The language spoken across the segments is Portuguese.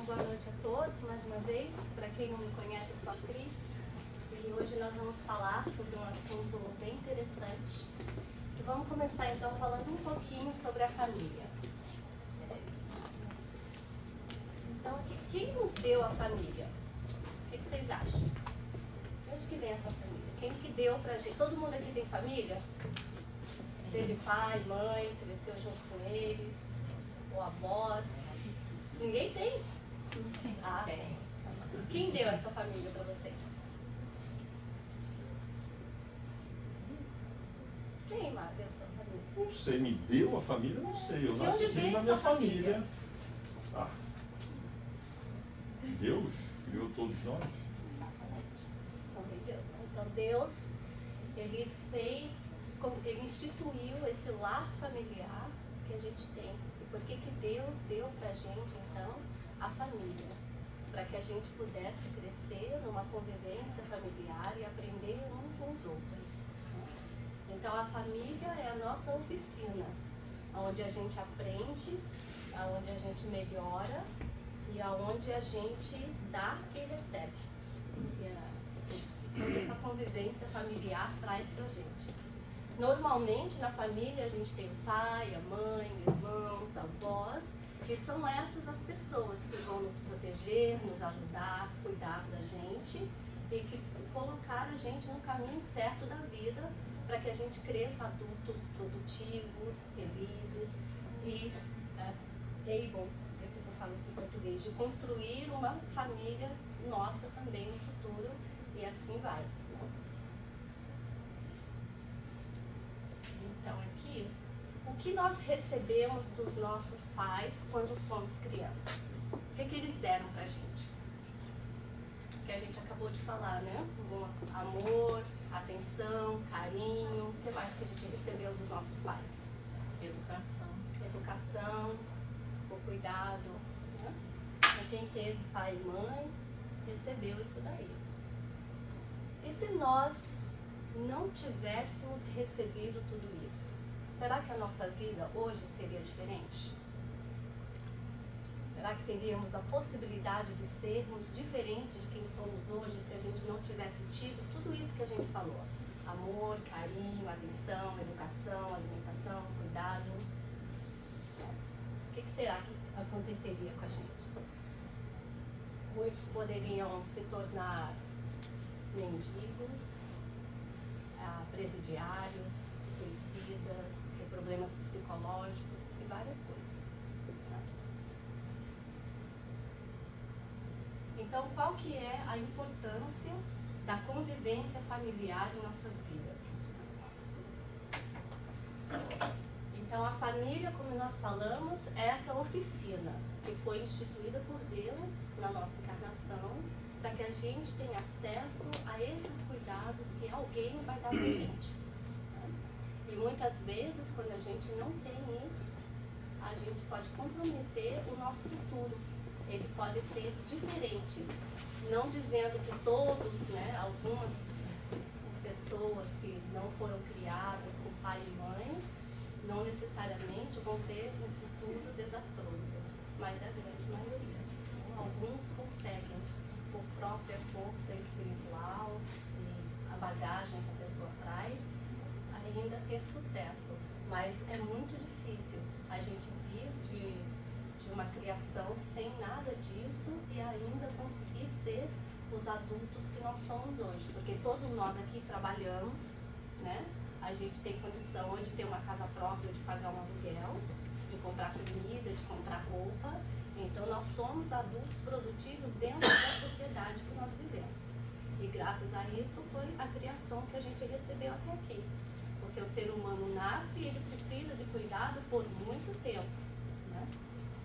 Então, boa noite a todos, mais uma vez. Para quem não me conhece, eu sou a Cris. E hoje nós vamos falar sobre um assunto bem interessante. E vamos começar então falando um pouquinho sobre a família. Então, quem nos deu a família? O que vocês acham? De onde que vem essa família? Quem que deu pra gente? Todo mundo aqui tem família? Teve pai, mãe, cresceu junto com eles, ou avós? Ninguém tem? Ah, tem. Quem deu essa família para vocês? Quem, Mar, deu essa família? Não sei, me deu a família? Não sei, eu De onde nasci veio na minha essa família? Ah, Deus criou todos nós. Então, vem Deus, né? Então, Deus, ele instituiu esse lar familiar que a gente tem. E por que Deus deu pra gente, então, a família? Para que a gente pudesse crescer numa convivência familiar e aprender uns com os outros. Então, a família é a nossa oficina, onde a gente aprende, onde a gente melhora e onde a gente dá e recebe. Toda essa convivência familiar traz pra gente. Normalmente, na família, a gente tem o pai, a mãe, irmãos, avós, que são essas as pessoas que vão nos proteger, nos ajudar, cuidar da gente e que colocar a gente no caminho certo da vida para que a gente cresça adultos produtivos, felizes e able, esqueci que eu falo assim em português, de construir uma família nossa também no futuro e assim vai. Então aqui, o que nós recebemos dos nossos pais quando somos crianças? O que eles deram pra gente? O que a gente acabou de falar, né? Amor, atenção, carinho. O que mais que a gente recebeu dos nossos pais? Educação, o cuidado. Né? Então, quem teve pai e mãe recebeu isso daí. E se nós não tivéssemos recebido tudo isso, será que a nossa vida hoje seria diferente? Será que teríamos a possibilidade de sermos diferentes de quem somos hoje se a gente não tivesse tido tudo isso que a gente falou? Amor, carinho, atenção, educação, alimentação, cuidado. O que será que aconteceria com a gente? Muitos poderiam se tornar mendigos, presidiários, suicidas, ter problemas psicológicos e várias coisas. Então, qual que é a importância da convivência familiar em nossas vidas? Então, a família, como nós falamos, é essa oficina que foi instituída por Deus na nossa encarnação, para que a gente tenha acesso a esses cuidados que alguém vai dar para a gente. E muitas vezes, quando a gente não tem isso, a gente pode comprometer o nosso futuro. Ele pode ser diferente. Não dizendo que todos, né, algumas pessoas que não foram criadas com pai e mãe, não necessariamente vão ter um futuro desastroso, mas é a grande maioria. Então, alguns conseguem, por própria força espiritual e a bagagem que a pessoa traz, ainda ter sucesso. Mas é muito difícil a gente vir de uma criação sem nada disso e ainda conseguir ser os adultos que nós somos hoje. Porque todos nós aqui trabalhamos, né? A gente tem condição hoje de ter uma casa própria, de pagar um aluguel, de comprar comida, de comprar roupa. Então, nós somos adultos produtivos dentro da sociedade que nós vivemos. E graças a isso foi a criação que a gente recebeu até aqui. Porque o ser humano nasce e ele precisa de cuidado por muito tempo. Né?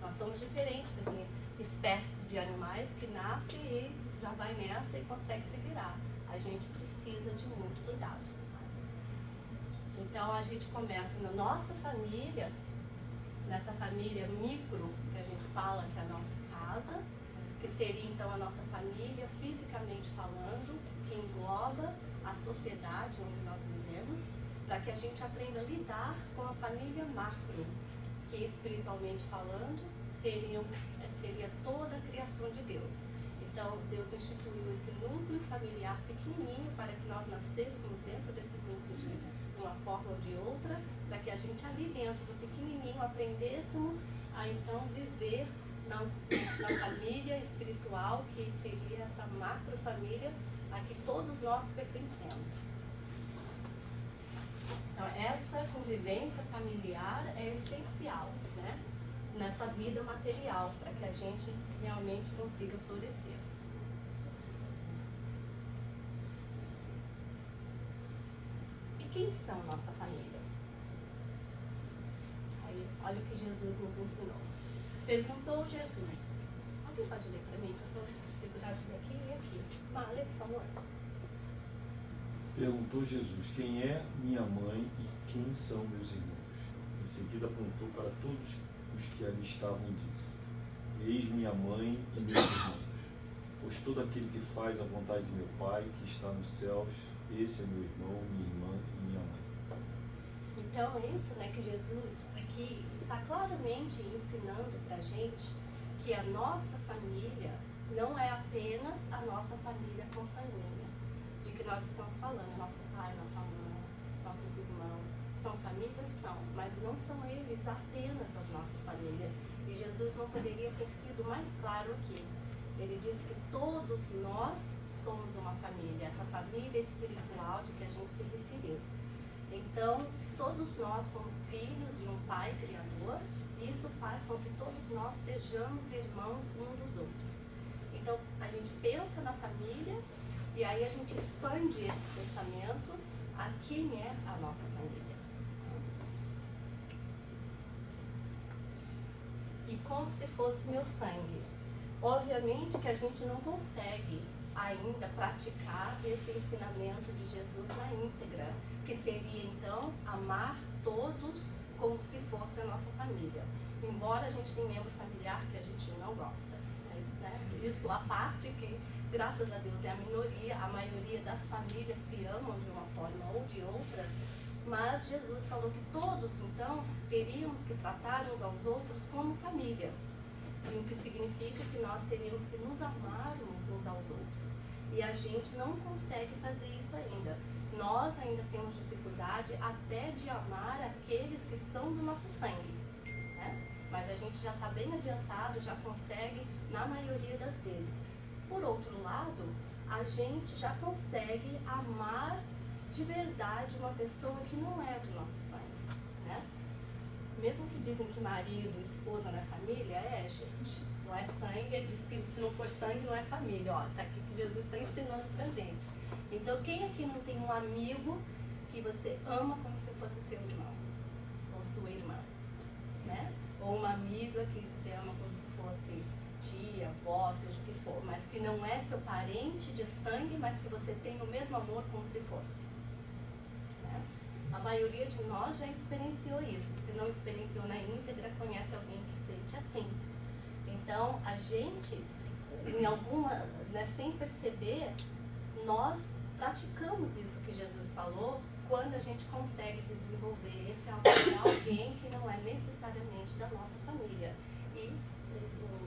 Nós somos diferentes do que espécies de animais que nascem e já vai nessa e consegue se virar. A gente precisa de muito cuidado. Então, a gente começa na nossa família, nessa família micro, que a gente fala que é a nossa casa, que seria então a nossa família, fisicamente falando, que engloba a sociedade onde nós vivemos, para que a gente aprenda a lidar com a família macro, que espiritualmente falando, seriam seria toda a criação de Deus. Então, Deus instituiu esse núcleo familiar pequenininho para que nós nascêssemos dentro desse núcleo de uma forma ou de outra, para que a gente ali dentro do pequenininho aprendêssemos a então viver na família espiritual, que seria essa macrofamília a que todos nós pertencemos. Então, essa convivência familiar é essencial, né, nessa vida material, para que a gente realmente consiga florescer. E quem são nossa família? Aí, olha o que Jesus nos ensinou. Perguntou Jesus. Alguém pode ler para mim? Que eu estou com dificuldade de ler aqui e aqui. Lê, por favor. Perguntou Jesus: quem é minha mãe e quem são meus irmãos? Em seguida apontou para todos os que ali estavam e disse: eis minha mãe e meus irmãos. Pois todo aquele que faz a vontade de meu Pai, que está nos céus, esse é meu irmão, minha irmã e minha mãe. Então é isso, né, que Jesus aqui está claramente ensinando para a gente que a nossa família não é apenas a nossa família consanguínea, de que nós estamos falando, nosso pai, nossa mãe, nossos irmãos, são famílias? São, mas não são eles apenas as nossas famílias. E Jesus não poderia ter sido mais claro aqui. Ele disse que todos nós somos uma família, essa família espiritual de que a gente se referiu. Então, se todos nós somos filhos de um Pai Criador, isso faz com que todos nós sejamos irmãos uns dos outros. Então, a gente pensa na família e aí a gente expande esse pensamento a quem é a nossa família. E como se fosse meu sangue. Obviamente que a gente não consegue ainda praticar esse ensinamento de Jesus na íntegra, que seria então amar todos como se fosse a nossa família. Embora a gente tenha membro familiar que a gente não gosta. Mas, né, isso à parte, que graças a Deus é a minoria, a maioria das famílias se amam de uma forma ou de outra, mas Jesus falou que todos então teríamos que tratar uns aos outros como família. E o que significa que nós teríamos que nos amarmos uns aos outros. E a gente não consegue fazer isso ainda. Nós ainda temos dificuldade até de amar aqueles que são do nosso sangue, né? Mas a gente já está bem adiantado, já consegue na maioria das vezes. Por outro lado, a gente já consegue amar de verdade uma pessoa que não é do nosso sangue, né? Mesmo que dizem que marido, esposa não é família, gente, não é sangue, ele diz que se não for sangue não é família, ó, tá aqui que Jesus está ensinando pra gente. Então, quem aqui não tem um amigo que você ama como se fosse seu irmão, ou sua irmã, né? Ou uma amiga que você ama como se fosse tia, avó, seja o que for, mas que não é seu parente de sangue, mas que você tem o mesmo amor como se fosse. A maioria de nós já experienciou isso. Se não experienciou na íntegra, conhece alguém que sente assim. Então, a gente, em alguma, né, sem perceber, nós praticamos isso que Jesus falou quando a gente consegue desenvolver esse amor a alguém que não é necessariamente da nossa família. E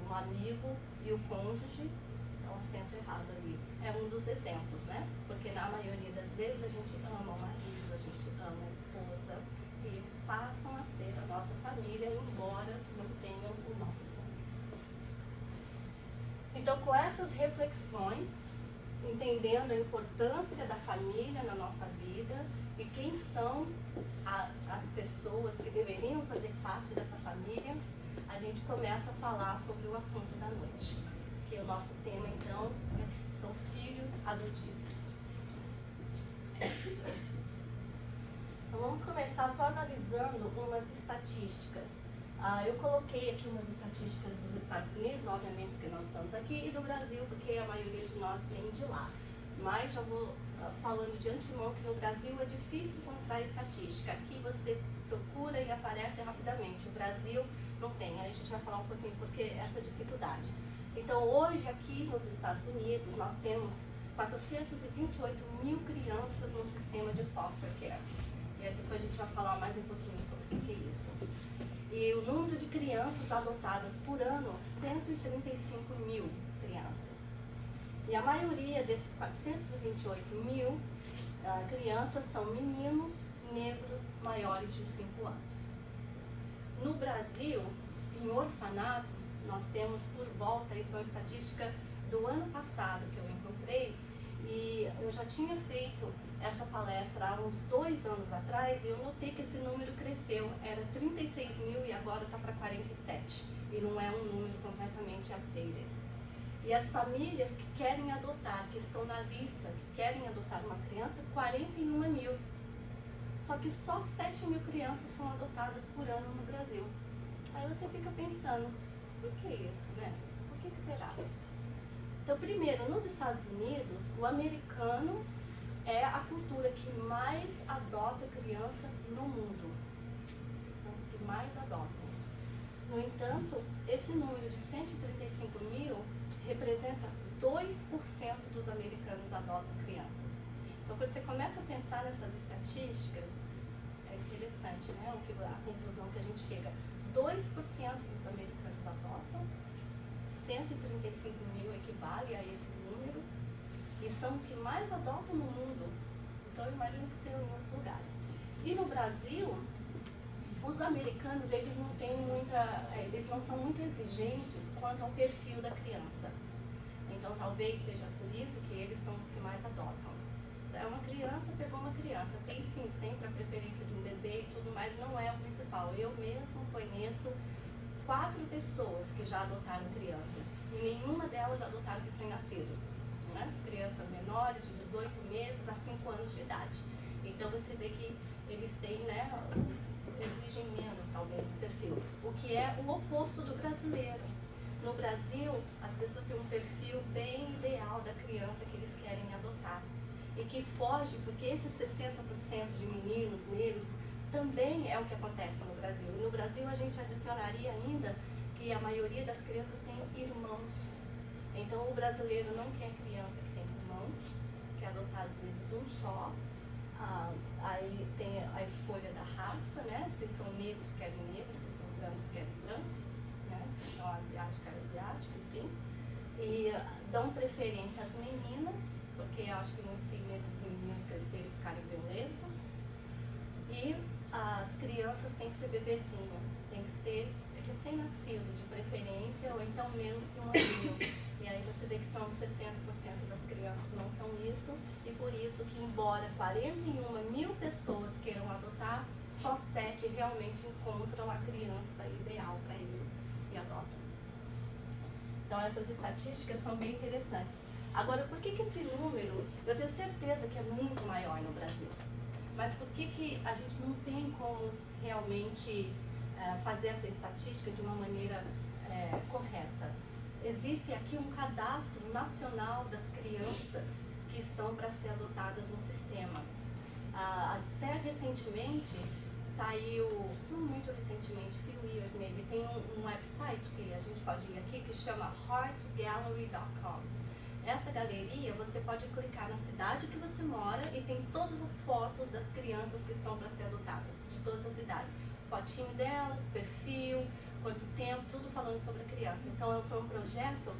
um amigo e o cônjuge, é um acento errado ali, é um dos exemplos, né? Porque na maioria das vezes a gente ama o marido, a gente ama a esposa, e eles passam a ser a nossa família, embora não tenham o nosso sangue. Então, com essas reflexões, entendendo a importância da família na nossa vida e quem são as pessoas que deveriam fazer parte dessa família, a gente começa a falar sobre o assunto da noite. Que o nosso tema, então, são filhos adotivos. Então, vamos começar só analisando umas estatísticas. Eu coloquei aqui umas estatísticas dos Estados Unidos, obviamente porque nós estamos aqui, e do Brasil, porque a maioria de nós vem de lá. Mas já vou falando de antemão que no Brasil é difícil encontrar estatística. Aqui você procura e aparece rapidamente. O Brasil não tem. Aí a gente vai falar um pouquinho porque essa dificuldade. Então, hoje aqui nos Estados Unidos, nós temos 428 mil crianças no sistema de foster care. E depois a gente vai falar mais um pouquinho sobre o que é isso. E o número de crianças adotadas por ano 435 mil crianças. E a maioria desses 428 mil crianças são meninos negros maiores de 5 anos. No Brasil, em orfanatos, nós temos por volta, isso é uma estatística do ano passado que eu encontrei, e eu já tinha feito essa palestra há uns 2 anos atrás, e eu notei que esse número cresceu, era 36 mil e agora está para 47, e não é um número completamente updated. E as famílias que querem adotar, que estão na lista, que querem adotar uma criança, 41 mil. Só que só 7 mil crianças são adotadas por ano no Brasil. Aí você fica pensando, por que isso, né? Por que será? Então, primeiro, nos Estados Unidos, o americano é a cultura que mais adota criança no mundo. São os que mais adotam. No entanto, esse número de 135 mil representa 2% dos americanos adotam crianças. Então, quando você começa a pensar nessas estatísticas, é interessante, né? A conclusão que a gente chega. 2% dos americanos adotam, 135 mil equivale a esse número, e são o que mais adotam no mundo. Então, eu imagino que serão em outros lugares. E no Brasil, os americanos, eles não são muito exigentes quanto ao perfil da criança. Então, talvez seja por isso que eles são os que mais adotam. É uma criança, pegou uma criança. Tem sim, sempre a preferência de um bebê e tudo, mas não é o principal. Eu mesmo conheço 4 pessoas que já adotaram crianças e nenhuma delas adotaram recém-nascido, né? Crianças menores de 18 meses a 5 anos de idade. Então você vê que eles têm, né, exigem menos talvez do perfil, o que é o oposto do brasileiro. No Brasil, as pessoas têm um perfil bem ideal da criança que eles querem adotar e que foge, porque esses 60% de meninos negros também é o que acontece no Brasil. E no Brasil a gente adicionaria ainda que a maioria das crianças tem irmãos. Então o brasileiro não quer criança que tem irmãos, quer adotar às vezes um só. Aí tem a escolha da raça, né? Se são negros, querem negros, se são brancos, querem brancos, né? Se são asiáticos, querem asiáticos, enfim. E dão preferência às meninas, porque eu acho que muitos têm medo dos meninos crescerem e ficarem violentos. E as crianças têm que ser bebezinho, tem que ser recém-nascido de preferência, ou então menos que 1 aninho. E aí você vê que são 60% das crianças não são isso, e por isso que embora 41 mil pessoas queiram adotar, só 7 realmente encontram a criança ideal para eles e adotam. Então essas estatísticas são bem interessantes. Agora, por que esse número, eu tenho certeza que é muito maior no Brasil, mas por que a gente não tem como realmente fazer essa estatística de uma maneira correta? Existe aqui um cadastro nacional das crianças que estão para ser adotadas no sistema. Até recentemente, saiu, não muito recentemente, few years maybe, tem um website que a gente pode ir aqui que chama heartgallery.com. Essa galeria, você pode clicar na cidade que você mora e tem todas as fotos das crianças que estão para ser adotadas, de todas as idades. Fotinho delas, perfil, quanto tempo, tudo falando sobre a criança. Então, foi um projeto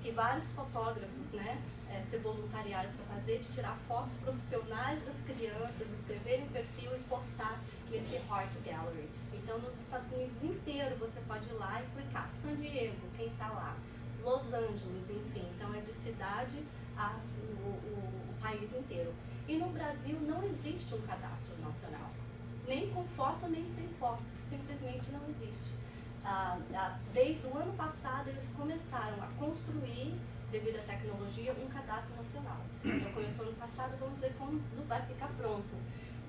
que vários fotógrafos, né, se voluntariaram para fazer, de tirar fotos profissionais das crianças, escreverem perfil e postar nesse Heart Gallery. Então, nos Estados Unidos inteiro, você pode ir lá e clicar. San Diego, quem está lá? Los Angeles, enfim. Então, é de cidade o país inteiro. E no Brasil não existe um cadastro nacional. Nem com foto, nem sem foto. Simplesmente não existe. Desde o ano passado, eles começaram a construir, devido à tecnologia, um cadastro nacional. Então, começou ano passado, vamos ver quando vai ficar pronto.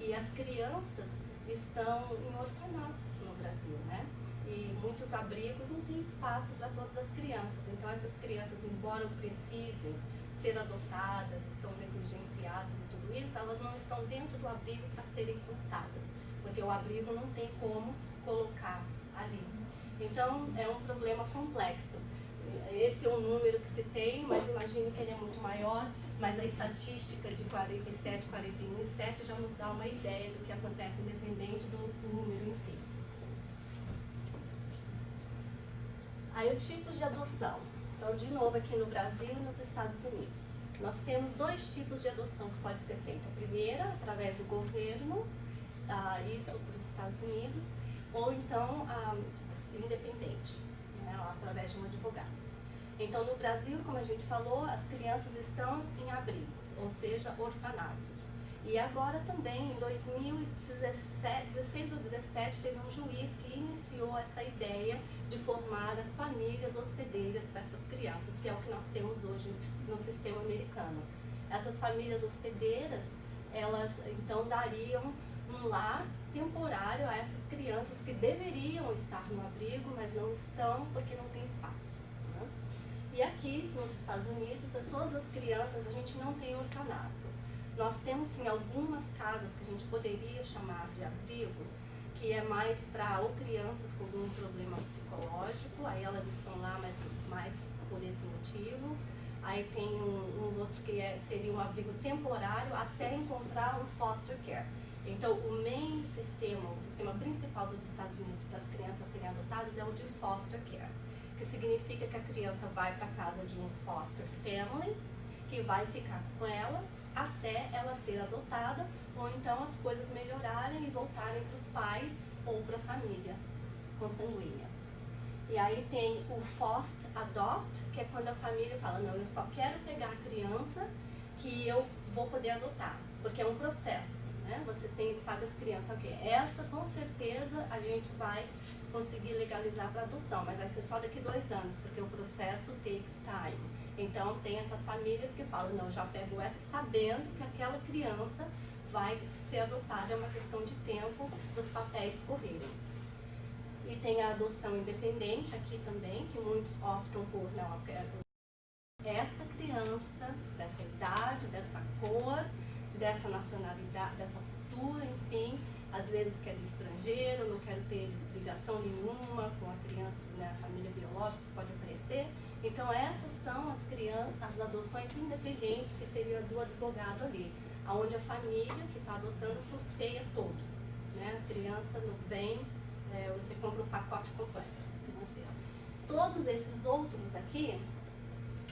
E as crianças estão em orfanatos no Brasil, né? E muitos abrigos não têm espaço para todas as crianças. Então, essas crianças, embora precisem ser adotadas, estão negligenciadas e tudo isso, elas não estão dentro do abrigo para serem contadas, porque o abrigo não tem como colocar ali. Então, é um problema complexo. Esse é um número que se tem, mas imagine que ele é muito maior, mas a estatística de 47, 41 e 7 já nos dá uma ideia do que acontece, independente do número em si. Aí, os tipos de adoção. Então, de novo, aqui no Brasil e nos Estados Unidos. Nós temos 2 tipos de adoção que pode ser feita. A primeira, através do governo, isso para os Estados Unidos, ou então independente, né, através de um advogado. Então, no Brasil, como a gente falou, as crianças estão em abrigos, ou seja, orfanatos. E agora também, em 2016 ou 2017, teve um juiz que iniciou essa ideia de formar as famílias hospedeiras para essas crianças, que é o que nós temos hoje no sistema americano. Essas famílias hospedeiras, elas então dariam um lar temporário a essas crianças que deveriam estar no abrigo, mas não estão porque não tem espaço. Né? E aqui, nos Estados Unidos, todas as crianças, a gente não tem orfanato. Nós temos, sim, algumas casas que a gente poderia chamar de abrigo, que é mais para ou crianças com algum problema psicológico, aí elas estão lá mais por esse motivo. Aí tem um outro que seria um abrigo temporário até encontrar um foster care. Então, o main sistema, o sistema principal dos Estados Unidos para as crianças serem adotadas é o de foster care, que significa que a criança vai para a casa de um foster family, que vai ficar com ela até ela ser adotada, ou então as coisas melhorarem e voltarem para os pais ou para a família consanguínea. E aí tem o foster adopt, que é quando a família fala, não, eu só quero pegar a criança que eu vou poder adotar, porque é um processo, né? Você sabe as crianças, ok, essa com certeza a gente vai conseguir legalizar para adoção, mas vai ser só daqui 2 anos, porque o processo takes time. Então, tem essas famílias que falam, não, já pego essa sabendo que aquela criança vai ser adotada, é uma questão de tempo dos papéis correrem. E tem a adoção independente aqui também, que muitos optam por, não, eu quero essa criança, dessa idade, dessa cor, dessa nacionalidade, dessa cultura, enfim, às vezes quero ir estrangeiro, não quero ter ligação nenhuma com a criança, né, a família biológica que pode aparecer. Então, essas são as crianças, as adoções independentes, que seria do advogado ali, onde a família que está adotando custeia todo. Né? A criança não vem, você compra o pacote completo financeiro. Todos esses outros aqui,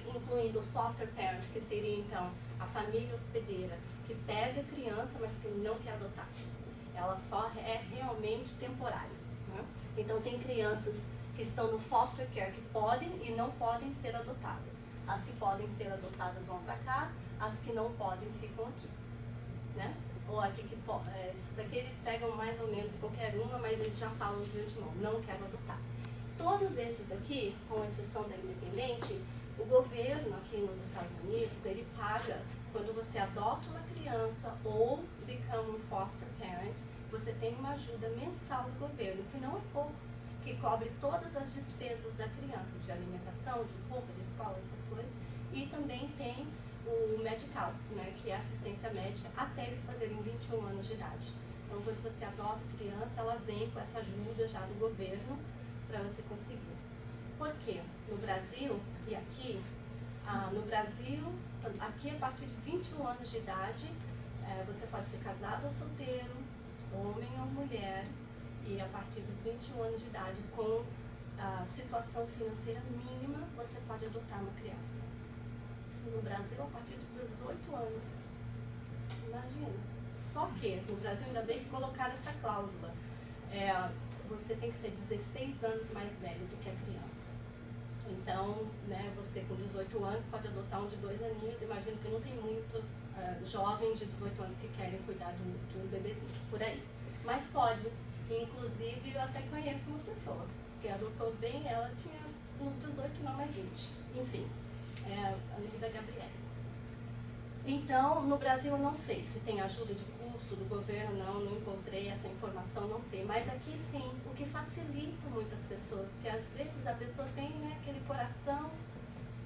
incluindo o foster parent, que seria então a família hospedeira, que pega a criança, mas que não quer adotar. Ela só é realmente temporária. Né? Então, tem crianças que estão no foster care, que podem e não podem ser adotadas. As que podem ser adotadas vão para cá, as que não podem ficam aqui. Né? Ou aqui que isso daqui eles pegam mais ou menos qualquer uma, mas eles já falam de antemão, não quero adotar. Todos esses daqui, com exceção da independente, o governo aqui nos Estados Unidos, ele paga, quando você adota uma criança ou become um foster parent, você tem uma ajuda mensal do governo, que não é pouco, que cobre todas as despesas da criança, de alimentação, de roupa, de escola, essas coisas. E também tem o medical, né, que é assistência médica, até eles fazerem 21 anos de idade. Então, quando você adota a criança, ela vem com essa ajuda já do governo para você conseguir. Por quê? No Brasil e aqui, no Brasil, aqui a partir de 21 anos de idade, você pode ser casado ou solteiro, homem ou mulher, e a partir dos 21 anos de idade, com a situação financeira mínima, você pode adotar uma criança. No Brasil, a partir de 18 anos. Imagina. Só que, no Brasil, ainda bem que colocaram essa cláusula. Você tem que ser 16 anos mais velho do que a criança. Então, né, você com 18 anos pode adotar um de 2 aninhos. Imagino que não tem muito jovens de 18 anos que querem cuidar de um bebezinho por aí. Mas pode. Inclusive, eu até conheço uma pessoa que adotou bem, ela tinha 18, não, mais 20. Enfim, a amiga da Gabriela. Então, no Brasil, eu não sei se tem ajuda de custo do governo, não encontrei essa informação, não sei. Mas aqui sim, o que facilita muitas pessoas, porque às vezes a pessoa tem, né, aquele coração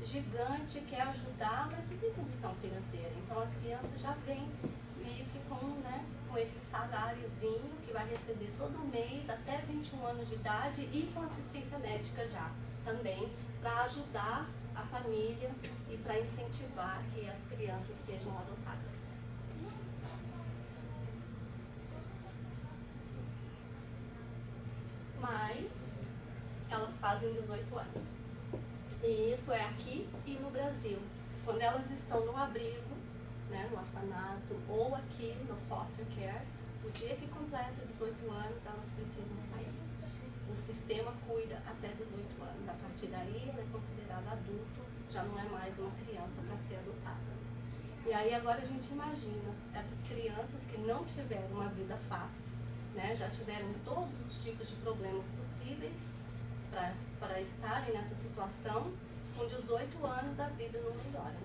gigante, quer ajudar, mas não tem condição financeira. Então, a criança já vem meio que com esse saláriozinho que vai receber todo mês até 21 anos de idade e com assistência médica já também, para ajudar a família e para incentivar que as crianças sejam adotadas. Mas elas fazem 18 anos. E isso é aqui e no Brasil. Quando elas estão no abrigo, né, no orfanato, ou aqui no foster care, o dia que completa 18 anos, elas precisam sair. O sistema cuida até 18 anos. A partir daí, ela é considerada adulto, já não é mais uma criança para ser adotada. E aí agora a gente imagina essas crianças que não tiveram uma vida fácil, né, já tiveram todos os tipos de problemas possíveis para estarem nessa situação. Com 18 anos a vida não melhora.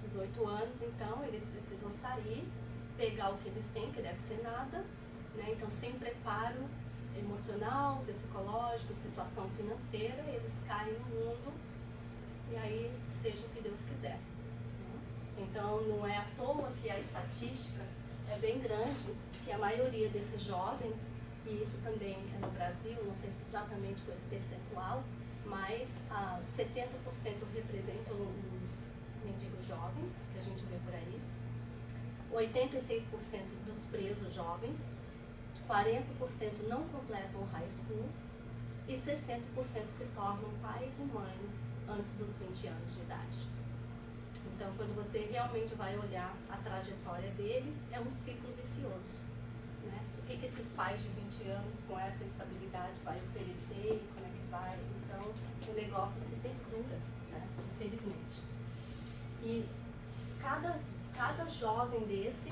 18 anos, então, eles precisam sair, pegar o que eles têm, que deve ser nada, né? Então, sem preparo emocional, psicológico, situação financeira, eles caem no mundo e aí seja o que Deus quiser. Então, não é à toa que a estatística é bem grande, que a maioria desses jovens, e isso também é no Brasil, não sei se exatamente com esse percentual, mas 70% representam os mendigos jovens, que a gente vê por aí, 86% dos presos jovens, 40% não completam o high school e 60% se tornam pais e mães antes dos 20 anos de idade. Então, quando você realmente vai olhar a trajetória deles, é um ciclo vicioso, né? O que esses pais de 20 anos com essa estabilidade vai oferecer e como é que vai? Então, o negócio se perdura, né? Infelizmente. E cada jovem desse,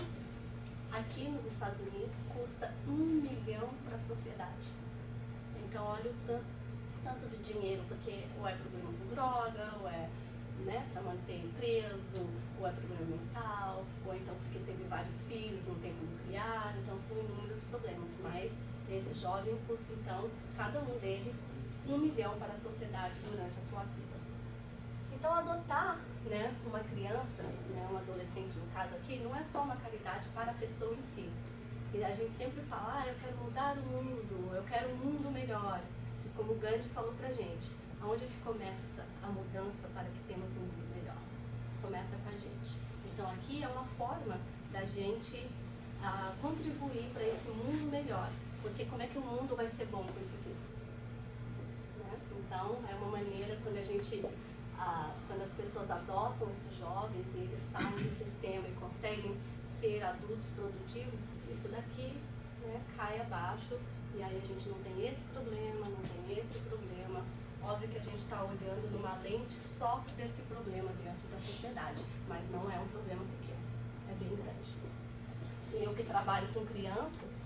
aqui nos Estados Unidos, custa $1 milhão para a sociedade. Então, olha o tanto de dinheiro, porque ou é problema com droga, ou é, né, para manter preso, ou é problema mental, ou então porque teve vários filhos, não tem como criar, então são inúmeros problemas. Mas esse jovem custa, então, cada um deles, $1 milhão para a sociedade durante a sua vida. Então, adotar, né, uma criança, né, um adolescente no caso aqui, não é só uma caridade para a pessoa em si. E a gente sempre fala, eu quero mudar o mundo, eu quero um mundo melhor. E como o Gandhi falou pra gente, aonde é que começa a mudança para que temos um mundo melhor? Começa com a gente. Então, aqui é uma forma da gente contribuir para esse mundo melhor. Porque como é que o mundo vai ser bom com isso aqui? Né? Então, é uma maneira quando a gente... quando as pessoas adotam esses jovens e eles saem do sistema e conseguem ser adultos produtivos, isso daqui, né, cai abaixo e aí a gente não tem esse problema, não tem esse problema. Óbvio que a gente está olhando numa lente só desse problema dentro da sociedade, mas não é um problema pequeno, é bem grande. E eu que trabalho com crianças,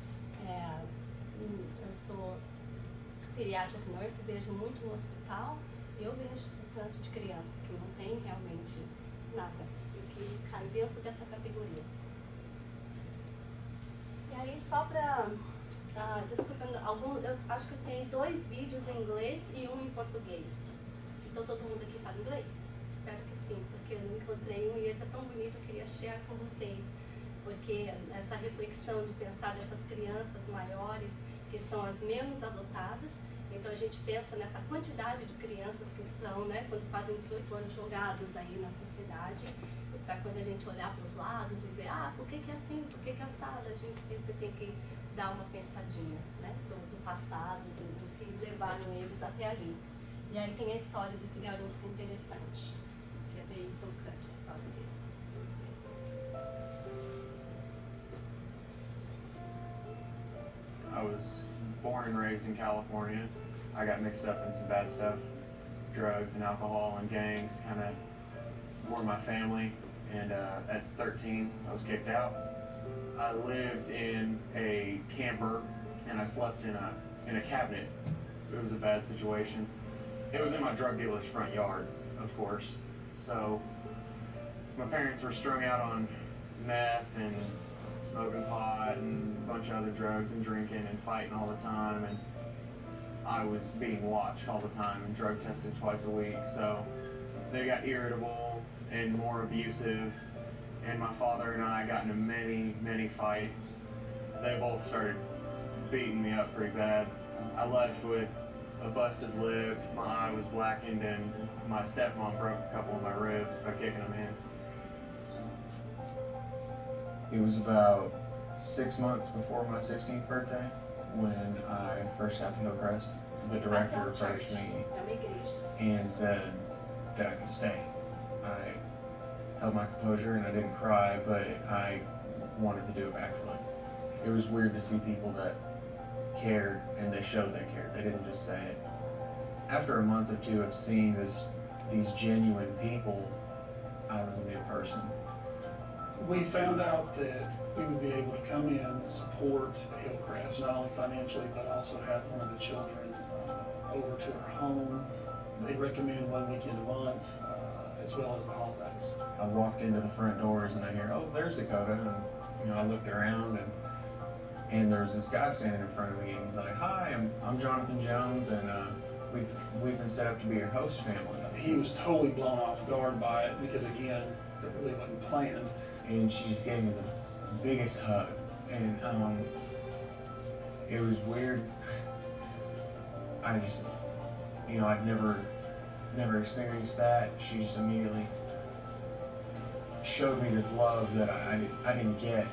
eu sou pediatric nurse, vejo muito no hospital, eu vejo tanto de criança que não tem realmente nada e que cai dentro dessa categoria. E aí, só para desculpa, eu acho que eu tenho 2 vídeos em inglês e um em português. Então todo mundo aqui fala inglês? Espero que sim, porque eu encontrei um e esse é tão bonito, eu queria share com vocês, porque essa reflexão de pensar nessas crianças maiores que são as menos adotadas. Então a gente pensa nessa quantidade de crianças que são, né, quando fazem 18 anos jogadas aí na sociedade, para quando a gente olhar para os lados e ver, por que é assim, por que é assado, a gente sempre tem que dar uma pensadinha, né, do passado, do que levaram eles até ali. E aí tem a história desse garoto que é interessante, que é bem tocante a história dele. I was born and raised in California. I got mixed up in some bad stuff, drugs and alcohol and gangs, kind of were my family. And at 13, I was kicked out. I lived in a camper and I slept in a cabinet. It was a bad situation. It was in my drug dealer's front yard, of course. So my parents were strung out on meth and smoking pot and a bunch of other drugs and drinking and fighting all the time, and I was being watched all the time and drug tested twice a week, so they got irritable and more abusive, and my father and I got into many fights. They both started beating me up pretty bad. I left with a busted lip, my eye was blackened, and my stepmom broke a couple of my ribs by kicking them in. It was about 6 months before my 16th birthday when I first got to know Christ. the director approached me and said that I could stay. I held my composure and I didn't cry, but I wanted to do a backflip. It was weird to see people that cared and they showed they cared. They didn't just say it. After a month or two of seeing these genuine people, I was a new person. We found out that we would be able to come in, support Hillcrest, not only financially, but also have one of the children over to our home. They recommend 1 weekend a month, as well as the holidays. I walked into the front doors and I hear, oh, there's Dakota. And I looked around and there was this guy standing in front of me and he's like, hi, I'm Jonathan Jones and we've been set up to be your host family. He was totally blown off guard by it because, again, it really wasn't planned. And she just gave me the biggest hug. And it was weird. I just, I'd never experienced that. She just immediately showed me this love that I didn't get.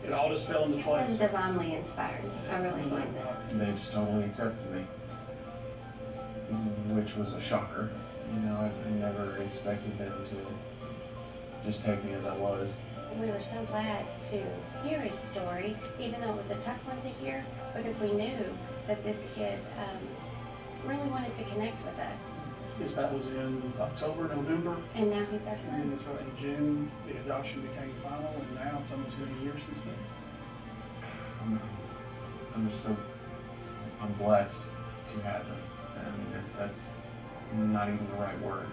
It all just fell into It place. was divinely inspired. I really believe that. And they just totally accepted me, which was a shocker. I never expected them to just take me as I was. We were so glad to hear his story, even though it was a tough one to hear, because we knew that this kid really wanted to connect with us. Yes, that was in October, November. And now he's our And son. then in June, the adoption became final, and now it's almost been a year since then. I'm blessed to have them. I mean, that's not even the right word.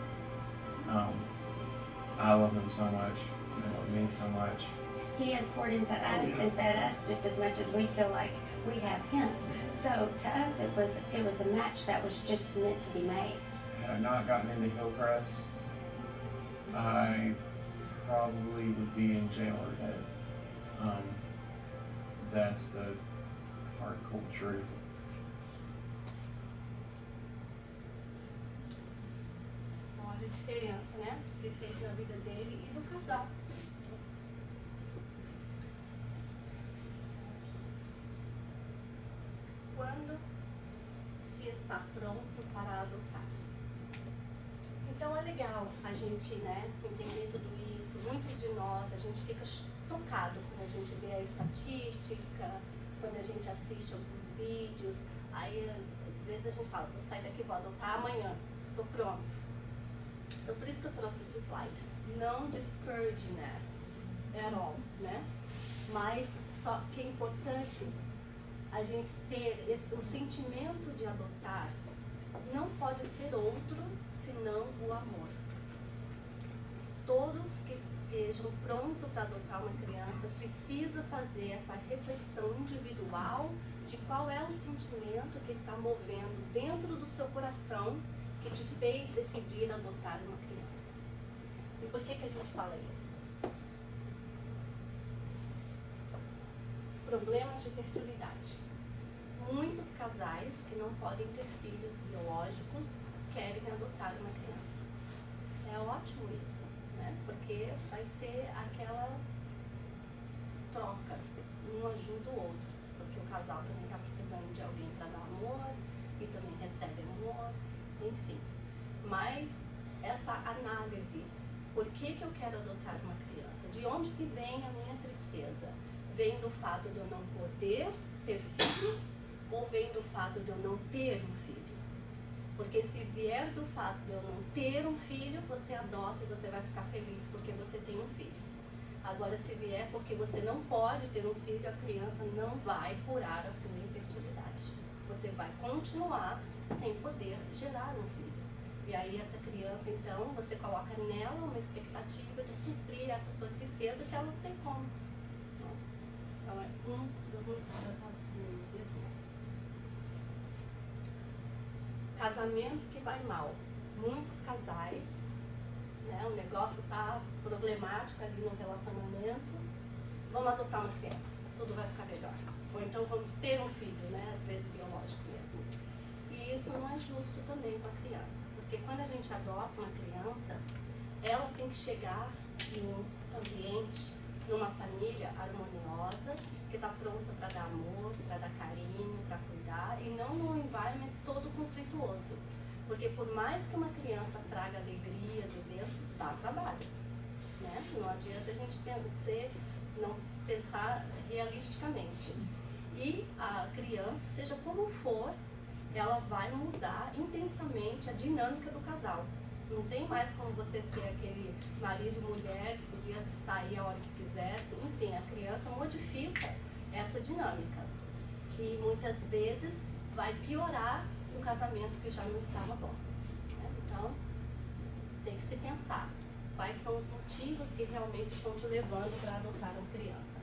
I love them so much. They love me so much. He has poured into us and fed us just as much as we feel like we have him. So to us, it was a match that was just meant to be made. Had I not gotten into Hillcrest, I probably would be in jail or dead. That's the hard, cold truth. Olha a diferença, né? Que fez na vida dele e do casal. Quando se está pronto para adotar. Então é legal a gente, né, entender tudo isso. Muitos de nós, a gente fica tocado quando a gente vê a estatística, quando a gente assiste alguns vídeos. Aí, às vezes a gente fala, vou sair daqui, vou adotar amanhã, estou pronto. Então, por isso que eu trouxe esse slide. Não discourage, né, at all, né? Mas só que é importante a gente ter o sentimento de adotar. Não pode ser outro senão o amor. Todos que estejam prontos para adotar uma criança precisam fazer essa reflexão individual de qual é o sentimento que está movendo dentro do seu coração que te fez decidir adotar uma criança. E por que a gente fala isso? Problemas de fertilidade. Muitos casais que não podem ter filhos biológicos querem adotar uma criança. É ótimo isso, né? Porque vai ser aquela troca, um ajuda o outro. Porque o casal também está precisando de alguém para dar amor e também recebe amor, enfim. Mas essa análise, por que eu quero adotar uma criança? De onde que vem a minha tristeza? Vem do fato de eu não poder ter filhos ou vem do fato de eu não ter um filho? Porque se vier do fato de eu não ter um filho, você adota e você vai ficar feliz porque você tem um filho. Agora, se vier porque você não pode ter um filho, a criança não vai curar a sua infertilidade. Você vai continuar sem poder gerar um filho. E aí essa criança, então, você coloca nela uma expectativa de suprir essa sua tristeza que ela não tem como. Então, é dos exemplos. Casamento que vai mal. Muitos casais, né, o negócio está problemático ali no relacionamento, vamos adotar uma criança, tudo vai ficar melhor. Ou então vamos ter um filho, né, às vezes biológico mesmo. E isso não é justo também com a criança, porque quando a gente adota uma criança, ela tem que chegar em um ambiente numa família harmoniosa, que está pronta para dar amor, para dar carinho, para cuidar, e não num environment todo conflituoso. Porque por mais que uma criança traga alegrias e bênçãos, dá trabalho. Né? Não adianta a gente não pensar realisticamente. E a criança, seja como for, ela vai mudar intensamente a dinâmica do casal. Não tem mais como você ser aquele marido e mulher que podia sair a hora que quisesse. Enfim, a criança modifica essa dinâmica. E muitas vezes vai piorar um casamento que já não estava bom. Né? Então, tem que se pensar quais são os motivos que realmente estão te levando para adotar uma criança.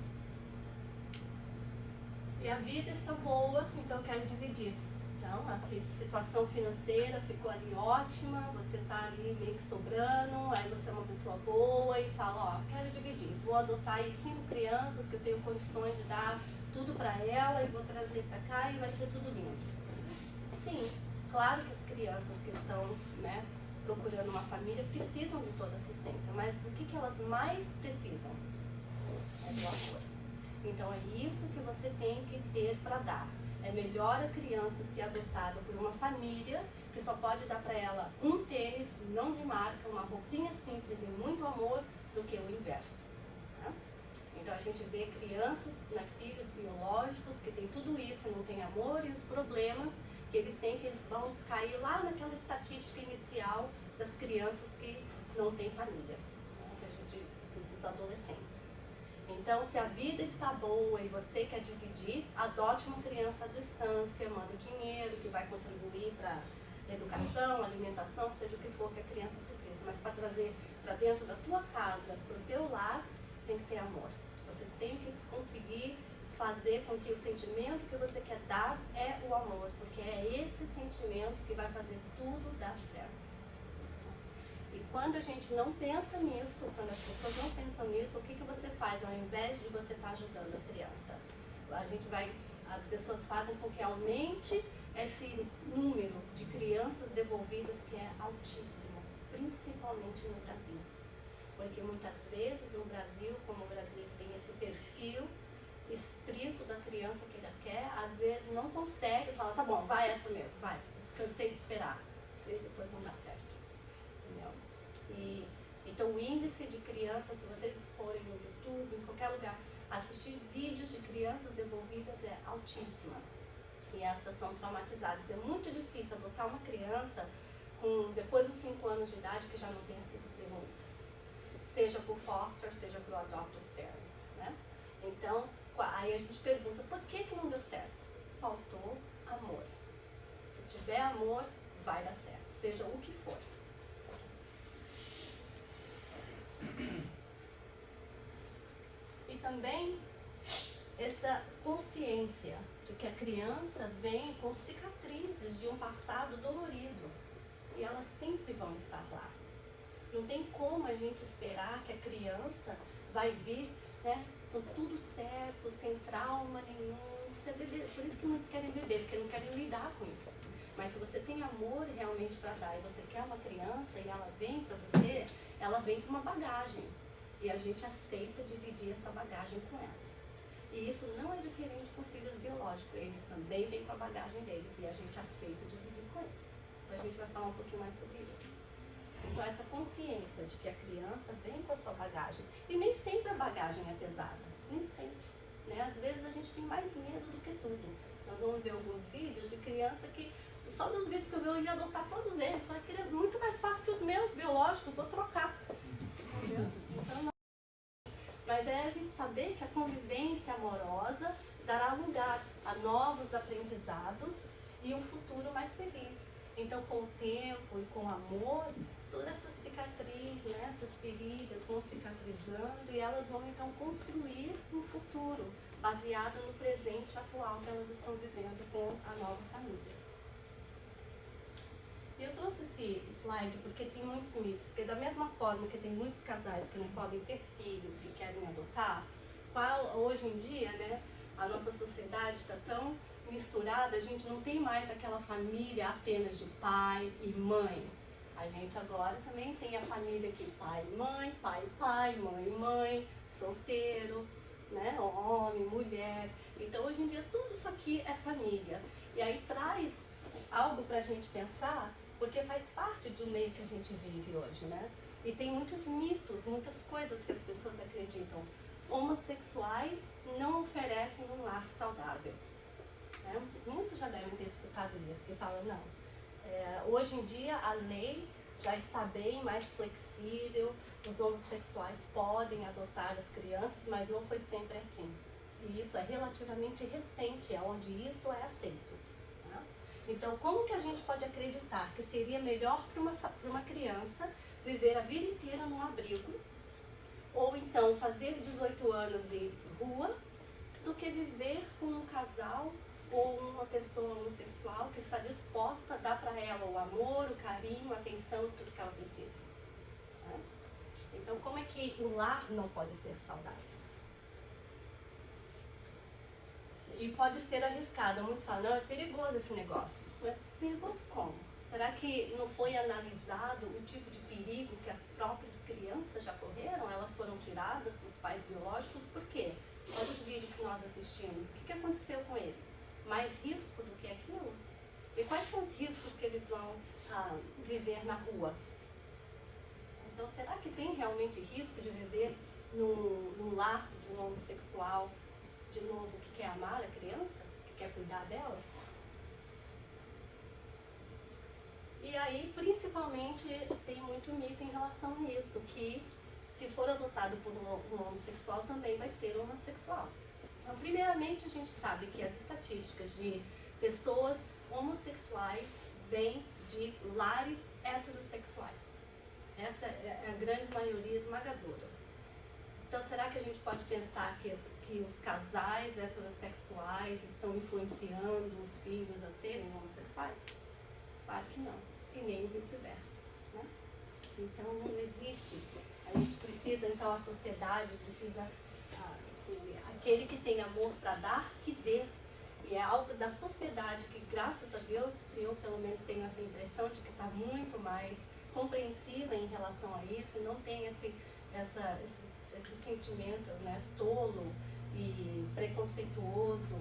E a vida está boa, então eu quero dividir. Então, a situação financeira ficou ali ótima, você está ali meio que sobrando, aí você é uma pessoa boa e fala, ó, quero dividir, vou adotar aí 5 crianças que eu tenho condições de dar tudo para ela e vou trazer para cá e vai ser tudo lindo. Sim, claro que as crianças que estão, né, procurando uma família precisam de toda assistência, mas do que elas mais precisam? É do amor. Então é isso que você tem que ter para dar. É melhor a criança ser adotada por uma família que só pode dar para ela um tênis, não de marca, uma roupinha simples e muito amor, do que o inverso. Né? Então a gente vê crianças, né, filhos biológicos que têm tudo isso, não tem amor, e os problemas que eles têm, que eles vão cair lá naquela estatística inicial das crianças que não têm família, né, que a gente, dos adolescentes. Então, se a vida está boa e você quer dividir, adote uma criança à distância, manda o dinheiro que vai contribuir para educação, alimentação, seja o que for que a criança precisa. Mas para trazer para dentro da tua casa, para o teu lar, tem que ter amor. Você tem que conseguir fazer com que o sentimento que você quer dar é o amor, porque é esse sentimento que vai fazer tudo dar certo. E quando a gente não pensa nisso, quando as pessoas não pensam nisso, o que você faz ao invés de você estar ajudando a criança? As pessoas fazem com que aumente esse número de crianças devolvidas, que é altíssimo, principalmente no Brasil. Porque muitas vezes no Brasil, como o brasileiro tem esse perfil estrito da criança que ele quer, às vezes não consegue, fala, tá bom, vai essa mesmo, vai, cansei de esperar, e depois não dá certo. Então o índice de crianças, se vocês forem no YouTube, em qualquer lugar, assistir vídeos de crianças devolvidas é altíssima. E essas são traumatizadas. É muito difícil adotar uma criança depois dos 5 anos de idade que já não tenha sido devolvida. Seja por foster, seja por adoptive parents. Né? Então, aí a gente pergunta, por que não deu certo? Faltou amor. Se tiver amor, vai dar certo, seja o que for. E também essa consciência de que a criança vem com cicatrizes de um passado dolorido e elas sempre vão estar lá. Não tem como a gente esperar que a criança vai vir, né, com tudo certo, sem trauma nenhum. Você bebê, por isso que muitos querem beber, porque não querem lidar com isso. Mas se você tem amor realmente para dar e você quer uma criança e ela vem para você, ela vem com uma bagagem. E a gente aceita dividir essa bagagem com elas. E isso não é diferente com filhos biológicos. Eles também vêm com a bagagem deles e a gente aceita dividir com eles. Então a gente vai falar um pouquinho mais sobre isso. Então essa consciência de que a criança vem com a sua bagagem. E nem sempre a bagagem é pesada. Nem sempre. Né? Às vezes a gente tem mais medo do que tudo. Nós vamos ver alguns vídeos de criança que... Só dos vídeos que eu vi, eu ia adotar todos eles. Só que é muito mais fácil que os meus biológicos, vou trocar. Entendeu? Então, não. Mas é a gente saber que a convivência amorosa dará lugar a novos aprendizados e um futuro mais feliz. Então, com o tempo e com o amor, todas essas cicatrizes, né, essas feridas vão cicatrizando e elas vão então construir um futuro baseado no presente atual que elas estão vivendo com a nova família. Eu trouxe esse slide porque tem muitos mitos, porque da mesma forma que tem muitos casais que não podem ter filhos, que querem adotar, hoje em dia, né, a nossa sociedade está tão misturada, a gente não tem mais aquela família apenas de pai e mãe. A gente agora também tem a família que pai, mãe, mãe, solteiro, né? Homem, mulher. Então hoje em dia tudo isso aqui é família. E aí traz algo para a gente pensar, porque faz parte do meio que a gente vive hoje, né? E tem muitos mitos, muitas coisas que as pessoas acreditam. Homossexuais não oferecem um lar saudável. Né? Muitos já devem ter escutado isso, que falam, não. Hoje em dia a lei já está bem mais flexível, os homossexuais podem adotar as crianças, mas não foi sempre assim. E isso é relativamente recente, onde isso é aceito. Né? Então, como que a gente pode acreditar que seria melhor para uma criança viver a vida inteira num abrigo, ou então fazer 18 anos e ir para rua, do que viver com um casal ou uma pessoa homossexual que está disposta a dar para ela o amor, o carinho, a atenção, tudo que ela precisa. Né? Então, como é que o lar não pode ser saudável? E pode ser arriscado. Muitos falam, não, é perigoso esse negócio. É perigoso como? Será que não foi analisado o tipo de perigo que as próprias crianças já correram? Elas foram tiradas dos pais biológicos? Por quê? Olha o vídeo que nós assistimos. O que aconteceu com ele? Mais risco do que aquilo? E quais são os riscos que eles vão viver na rua? Então, será que tem realmente risco de viver num lar de um homossexual, de novo, que quer amar a criança, que quer cuidar dela? E aí, principalmente, tem muito mito em relação a isso, que se for adotado por um homossexual, também vai ser homossexual. Então, primeiramente, a gente sabe que as estatísticas de pessoas homossexuais vêm de lares heterossexuais. Essa é a grande maioria esmagadora. Então, será que a gente pode pensar que os casais heterossexuais estão influenciando os filhos a serem homossexuais? Claro que não. E nem vice-versa. Né? Então, não existe. A gente precisa, então, a sociedade precisa... aquele que tem amor para dar, que dê. E é algo da sociedade que, graças a Deus, eu pelo menos tenho essa impressão de que está muito mais compreensiva em relação a isso, e não tem esse sentimento, né, tolo e preconceituoso,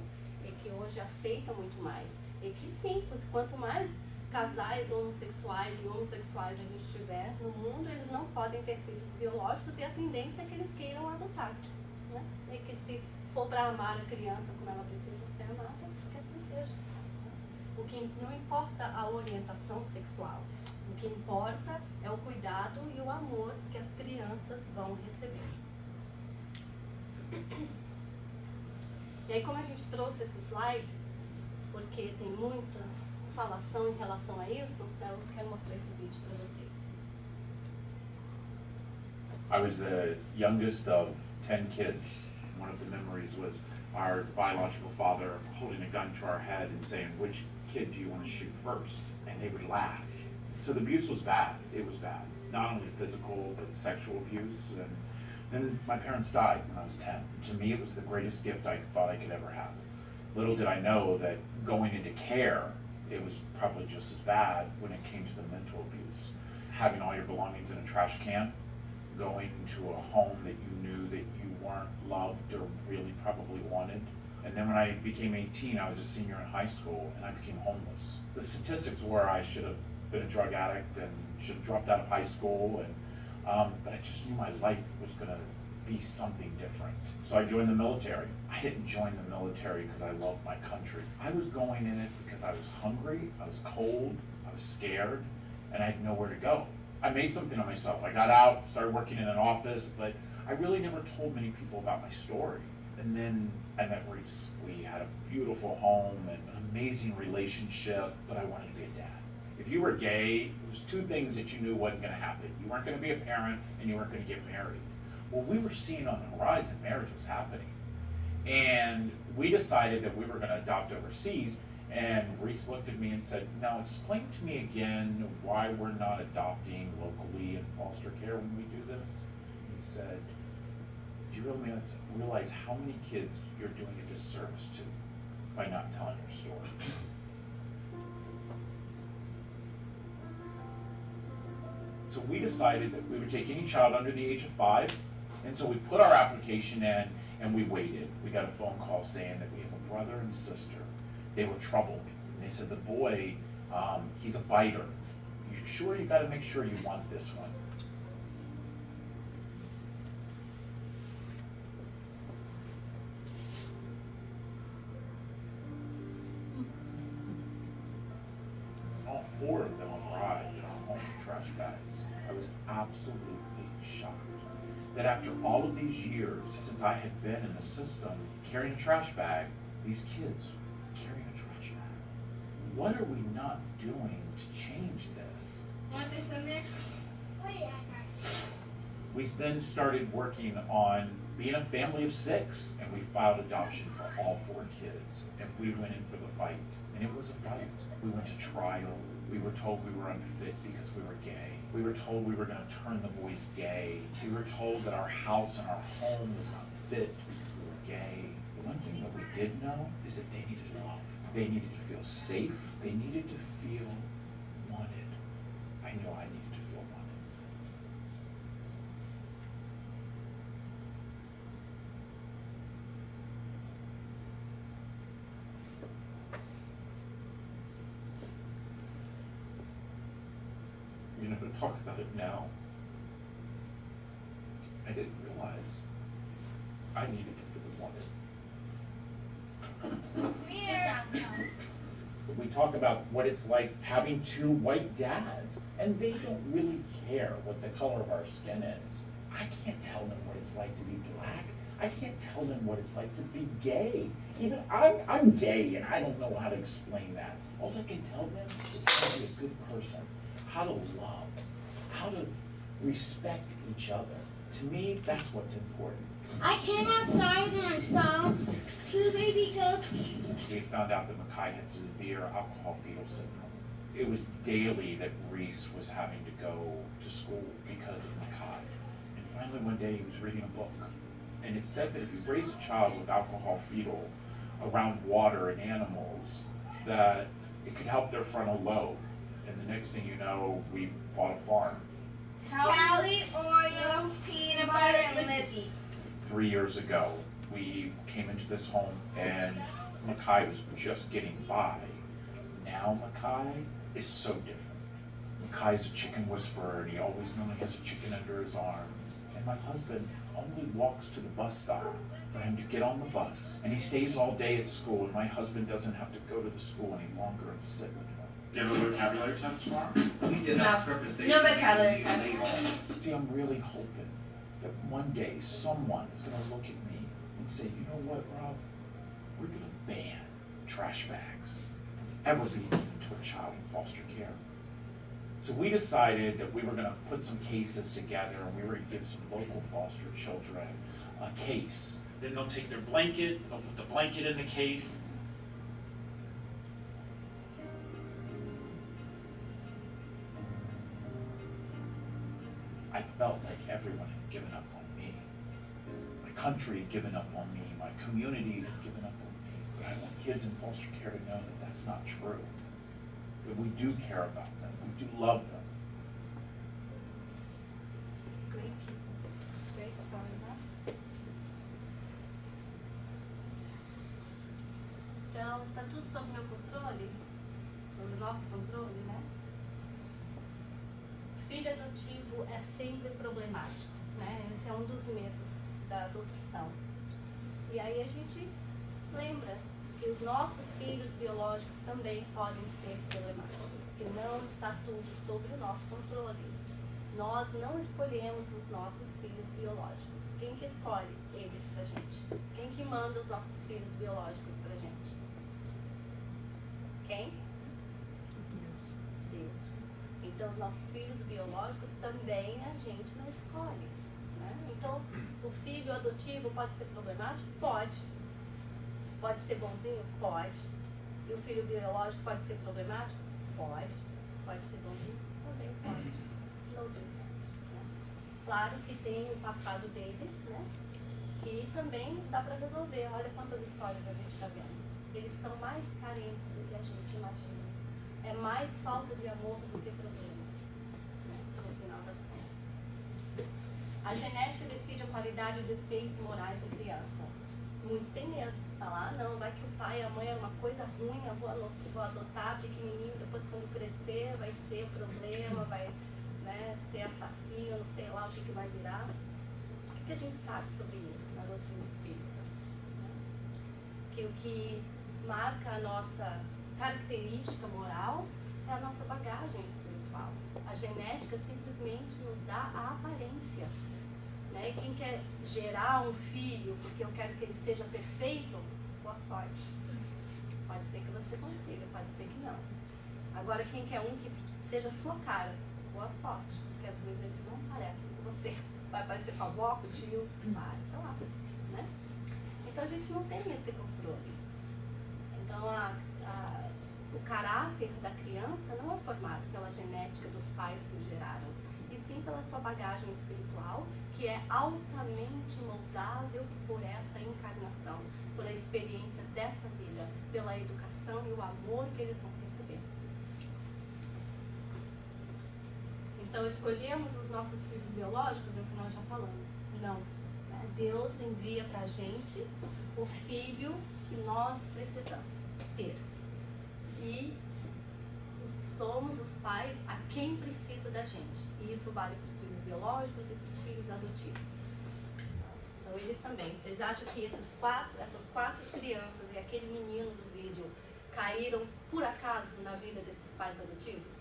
e que hoje aceita muito mais. E que sim, quanto mais casais homossexuais e homossexuais a gente tiver no mundo, eles não podem ter filhos biológicos, e a tendência é que eles queiram adotar. Né? E que se for para amar a criança como ela precisa ser amada, que assim seja. O que não importa a orientação sexual, o que importa é o cuidado e o amor que as crianças vão receber. E aí, como a gente trouxe esse slide, porque tem muita falação em relação a isso, eu quero mostrar esse vídeo para vocês. I was the youngest of 10 kids. One of the memories was our biological father holding a gun to our head and saying, "Which kid do you want to shoot first?" And they would laugh. So the abuse was bad. It was bad. Not only physical, but sexual abuse. And then my parents died when I was 10. To me, it was the greatest gift I thought I could ever have. Little did I know that going into care, it was probably just as bad when it came to the mental abuse. Having all your belongings in a trash can, going to a home that you knew that you weren't loved or really probably wanted. And then when I became 18, I was a senior in high school, and I became homeless. The statistics were I should have been a drug addict and should have dropped out of high school, and but I just knew my life was going to be something different. So I joined the military. I didn't join the military because I loved my country. I was going in it because I was hungry, I was cold, I was scared, and I had nowhere to go. I made something of myself. I got out, started working in an office, but I really never told many people about my story. And then I met Reese. We had a beautiful home and an amazing relationship, but I wanted to be a dad. If you were gay, there was two things that you knew wasn't going to happen. You weren't going to be a parent, and you weren't going to get married. Well, we were seeing on the horizon marriage was happening. And we decided that we were going to adopt overseas. And Reese looked at me and said, "Now explain to me again why we're not adopting locally in foster care when we do this." He said, "Do you realize how many kids you're doing a disservice to by not telling your story?" So we decided that we would take any child under the age of 5, and so we put our application in and we waited. We got a phone call saying that we have a brother and sister. They were troubled. And they said, the boy, he's a biter. You sure? You gotta make sure you want this one. All 4 of them arrived in our home trash bags. I was absolutely shocked that after all of these years since I had been in the system carrying a trash bag, these kids carrying a trash bag. What are we not doing to change this? Want this in there? We then started working on being a family of 6, and we filed adoption for all 4 kids. And we went in for the fight, and it was a fight. We went to trial. We were told we were unfit because we were gay. We were told we were going to turn the boys gay. We were told that our house and our home was not fit because we were gay. The one thing that we did know is that they needed love. They needed to feel safe. They needed to feel wanted. I knew I needed to feel wanted. You know, to talk about it now, I didn't realize I needed to feel wanted. But we talk about what it's like having 2 white dads, and they don't really care what the color of our skin is. I can't tell them what it's like to be black. I can't tell them what it's like to be gay. Even I'm gay, and I don't know how to explain that. All I can tell them is how to be a good person, how to love, how to respect each other. To me, that's what's important. I came outside and I saw 2 baby goats. We found out that Makai had severe alcohol fetal syndrome. It was daily that Reese was having to go to school because of Makai. And finally one day he was reading a book, and it said that if you raise a child with alcohol fetal around water and animals, that it could help their frontal lobe. And the next thing you know, we bought a farm. Callie, Oreo, peanut butter, and Lizzie. 3 years ago, we came into this home and Makai was just getting by. Now Makai is so different. Makai's a chicken whisperer, and he always normally has a chicken under his arm. And my husband only walks to the bus stop for him to get on the bus. And he stays all day at school, and my husband doesn't have to go to the school any longer and sit with him. Do you have a vocabulary test tomorrow? We did not purposely. No vocabulary test. See, I'm really hoping that one day someone is going to look at me and say, you know what, Rob? We're going to ban trash bags from ever being given to a child in foster care. So we decided that we were going to put some cases together, and we were going to give some local foster children a case. Then they'll take their blanket, they'll put the blanket in the case. I felt like everyone had given up on me. My country had given up on me. My community had given up on me. But I want kids in foster care to know that that's not true. That we do care about them. We do love them. Great people. Great story, né? Então, está tudo sob meu controle? Sob o nosso controle, né? Filho adotivo é sempre problemático, né? Esse é um dos mitos da adoção. E aí a gente lembra que os nossos filhos biológicos também podem ser problemáticos, que não está tudo sob o nosso controle. Nós não escolhemos os nossos filhos biológicos. Quem que escolhe eles pra gente? Quem que manda os nossos filhos biológicos pra gente? Quem? Deus. Então, os nossos filhos biológicos também a gente não escolhe, né? Então, o filho adotivo pode ser problemático? Pode. Pode ser bonzinho? Pode. E o filho biológico pode ser problemático? Pode. Pode ser bonzinho? Também pode. No difference, né? Claro que tem o passado deles, né? Que também dá para resolver. Olha quantas histórias a gente está vendo. Eles são mais carentes do que a gente imagina. É mais falta de amor do que problema, né? No final das A genética decide a qualidade e defeitos morais da criança. Muitos têm medo. Falar, não, vai que o pai e a mãe é uma coisa ruim, eu vou adotar pequenininho, depois quando crescer vai ser problema, vai, né, ser assassino, sei lá o que vai virar. O que a gente sabe sobre isso na doutrina espírita? Que o que marca a nossa característica moral é a nossa bagagem espiritual. A genética simplesmente nos dá a aparência. Né? E quem quer gerar um filho porque eu quero que ele seja perfeito, boa sorte. Pode ser que você consiga, pode ser que não. Agora, quem quer um que seja a sua cara, boa sorte. Porque às vezes eles não parecem com você. Vai parecer com a avó, com o tio, sei lá. Né? Então a gente não tem esse controle. Então o caráter da criança não é formado pela genética dos pais que o geraram, e sim pela sua bagagem espiritual, que é altamente moldável por essa encarnação, por a experiência dessa vida, pela educação e o amor que eles vão receber. Então, escolhemos os nossos filhos biológicos, é o que nós já falamos. Não. Né? Deus envia pra gente o filho que nós precisamos ter. E somos os pais a quem precisa da gente. E isso vale para os filhos biológicos e para os filhos adotivos. Então, eles também. Vocês acham que essas quatro crianças e aquele menino do vídeo caíram por acaso na vida desses pais adotivos?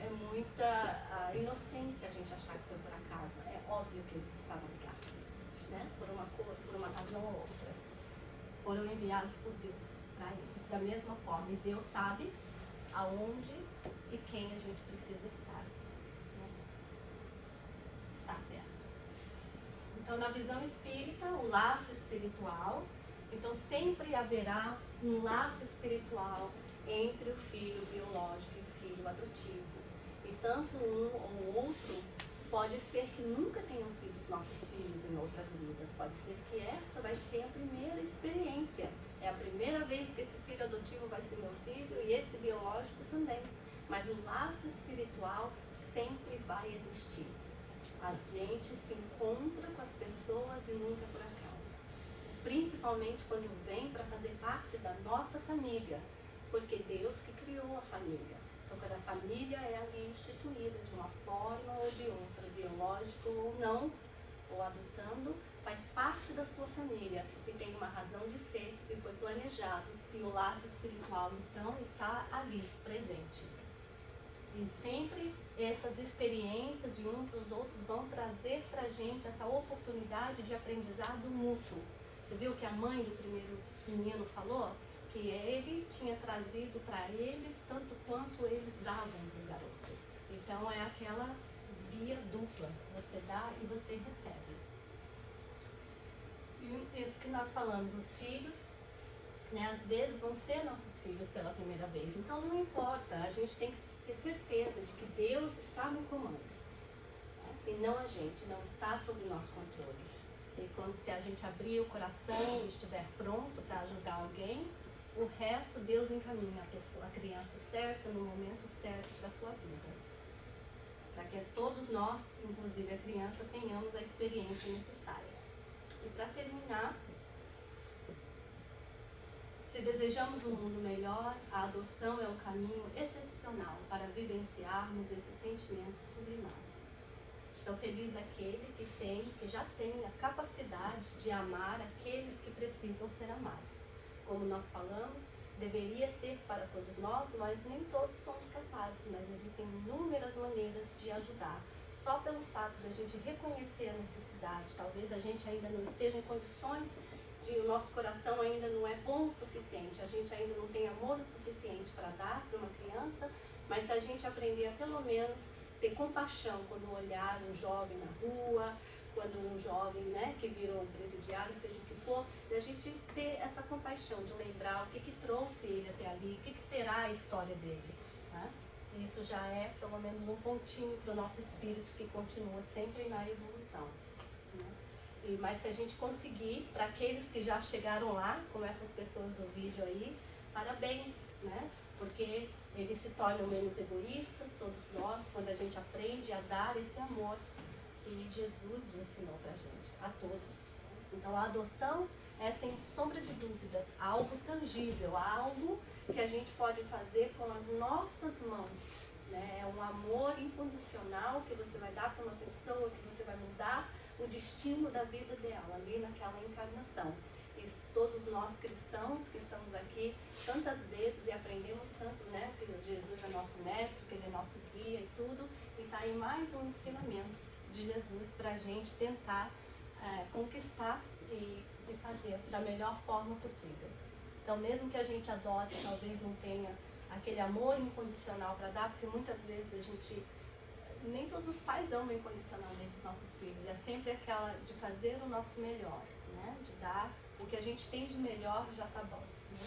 É muita inocência a gente achar que foi por acaso. É óbvio que eles estavam ligados, né? Por uma razão ou outra. Foram enviados por Deus para eles. Da mesma forma, e Deus sabe aonde e quem a gente precisa estar. Né? Estar perto. Então, na visão espírita, o laço espiritual, então sempre haverá um laço espiritual entre o filho biológico e o filho adotivo. E tanto um ou outro pode ser que nunca tenham sido os nossos filhos em outras vidas. Pode ser que essa vai ser a primeira experiência. É a primeira vez que esse filho adotivo vai ser meu filho e esse biológico também. Mas o laço espiritual sempre vai existir. A gente se encontra com as pessoas e nunca por acaso. Principalmente quando vem para fazer parte da nossa família. Porque Deus que criou a família. Então, quando a família é ali instituída de uma forma ou de outra, biológico ou não, ou adotando, faz parte da sua família e tem uma razão de ser e foi planejado. E o laço espiritual, então, está ali, presente. E sempre essas experiências de um para os outros vão trazer para a gente essa oportunidade de aprendizado mútuo. Você viu que a mãe do primeiro menino falou? Que ele tinha trazido para eles tanto quanto eles davam para o garoto. Então é aquela via dupla, você dá e você recebe. E isso que nós falamos, os filhos, né, às vezes vão ser nossos filhos pela primeira vez. Então não importa, a gente tem que ter certeza de que Deus está no comando. Né, e não a gente, não está sob o nosso controle. E quando se a gente abrir o coração e estiver pronto para ajudar alguém, o resto Deus encaminha a criança certa, no momento certo da sua vida. Para que todos nós, inclusive a criança, tenhamos a experiência necessária. E para terminar, se desejamos um mundo melhor, a adoção é um caminho excepcional para vivenciarmos esse sentimento sublimado. Estou feliz daquele que já tem a capacidade de amar aqueles que precisam ser amados. Como nós falamos, deveria ser para todos nós, mas nem todos somos capazes, mas existem inúmeras maneiras de ajudar. Só pelo fato de a gente reconhecer a necessidade, talvez a gente ainda não esteja em condições o nosso coração ainda não é bom o suficiente, a gente ainda não tem amor o suficiente para dar para uma criança, mas se a gente aprender a pelo menos ter compaixão quando olhar um jovem na rua, quando um jovem, né, que virou um presidiário, seja o que for, e a gente ter essa compaixão de lembrar o que trouxe ele até ali, o que será a história dele. Tá? Isso já é pelo menos um pontinho para o nosso espírito que continua sempre na evolução. Né? Mas se a gente conseguir, para aqueles que já chegaram lá, como essas pessoas do vídeo aí, parabéns, né? Porque eles se tornam menos egoístas, todos nós, quando a gente aprende a dar esse amor que Jesus ensinou pra gente, a todos. Então a adoção é, sem sombra de dúvidas, algo tangível, algo que a gente pode fazer com as nossas mãos. Né? É um amor incondicional que você vai dar para uma pessoa, que você vai mudar o destino da vida dela, ali naquela encarnação. E todos nós cristãos que estamos aqui tantas vezes e aprendemos tanto, né? Que Jesus é nosso mestre, que ele é nosso guia e tudo. E está aí mais um ensinamento de Jesus para a gente tentar conquistar e fazer da melhor forma possível. Então, mesmo que a gente adote, talvez não tenha aquele amor incondicional para dar, porque muitas vezes a gente, nem todos os pais amam incondicionalmente os nossos filhos, é sempre aquela de fazer o nosso melhor, né? De dar o que a gente tem de melhor já tá bom, né?